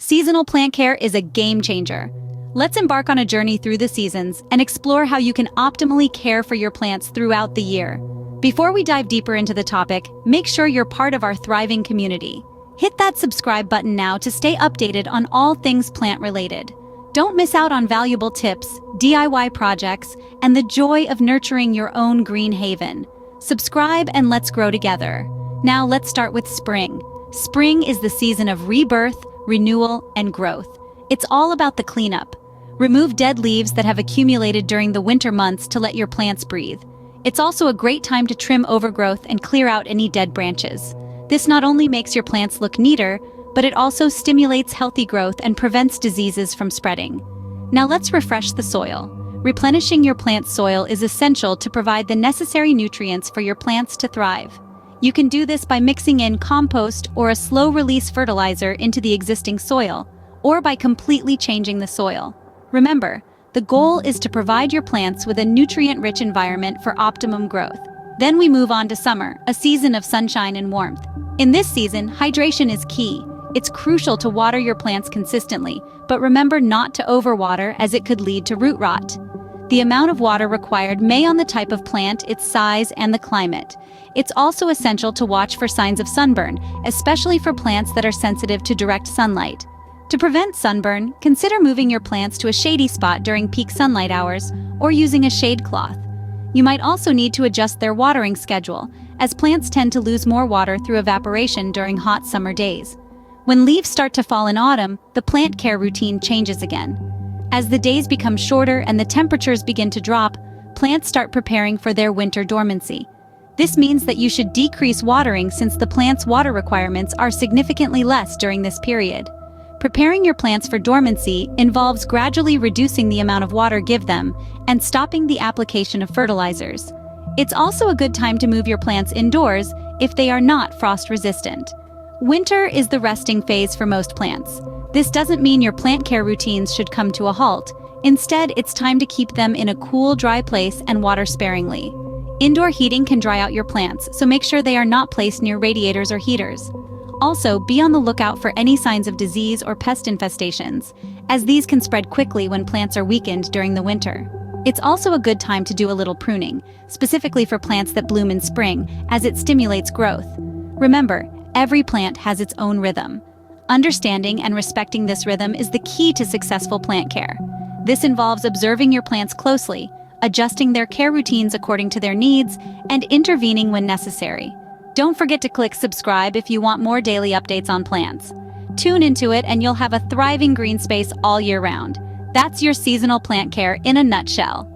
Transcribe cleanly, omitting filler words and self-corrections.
Seasonal plant care is a game changer. Let's embark on a journey through the seasons and explore how you can optimally care for your plants throughout the year. Before we dive deeper into the topic, make sure you're part of our thriving community. Hit that subscribe button now to stay updated on all things plant-related. Don't miss out on valuable tips, DIY projects, and the joy of nurturing your own green haven. Subscribe and let's grow together. Now let's start with spring. Spring is the season of rebirth, renewal, and growth. It's all about the cleanup. Remove dead leaves that have accumulated during the winter months to let your plants breathe. It's also a great time to trim overgrowth and clear out any dead branches. This not only makes your plants look neater, but it also stimulates healthy growth and prevents diseases from spreading. Now let's refresh the soil. Replenishing your plant's soil is essential to provide the necessary nutrients for your plants to thrive. You can do this by mixing in compost or a slow-release fertilizer into the existing soil, or by completely changing the soil. Remember, the goal is to provide your plants with a nutrient-rich environment for optimum growth. Then we move on to summer, a season of sunshine and warmth. In this season, hydration is key. It's crucial to water your plants consistently, but remember not to overwater as it could lead to root rot. The amount of water required may on the type of plant, its size, and the climate. It's also essential to watch for signs of sunburn, especially for plants that are sensitive to direct sunlight. To prevent sunburn, consider moving your plants to a shady spot during peak sunlight hours or using a shade cloth. You might also need to adjust their watering schedule, as plants tend to lose more water through evaporation during hot summer days. When leaves start to fall in autumn, the plant care routine changes again. As the days become shorter and the temperatures begin to drop, plants start preparing for their winter dormancy. This means that you should decrease watering since the plant's water requirements are significantly less during this period. Preparing your plants for dormancy involves gradually reducing the amount of water give them and stopping the application of fertilizers. It's also a good time to move your plants indoors if they are not frost-resistant. Winter is the resting phase for most plants. This doesn't mean your plant care routines should come to a halt. Instead, it's time to keep them in a cool, dry place and water sparingly. Indoor heating can dry out your plants, so make sure they are not placed near radiators or heaters. Also, be on the lookout for any signs of disease or pest infestations, as these can spread quickly when plants are weakened during the winter. It's also a good time to do a little pruning, specifically for plants that bloom in spring, as it stimulates growth. Remember, every plant has its own rhythm. Understanding and respecting this rhythm is the key to successful plant care. This involves observing your plants closely, adjusting their care routines according to their needs, and intervening when necessary. Don't forget to click subscribe if you want more daily updates on plants. Tune into it and you'll have a thriving green space all year round. That's your seasonal plant care in a nutshell.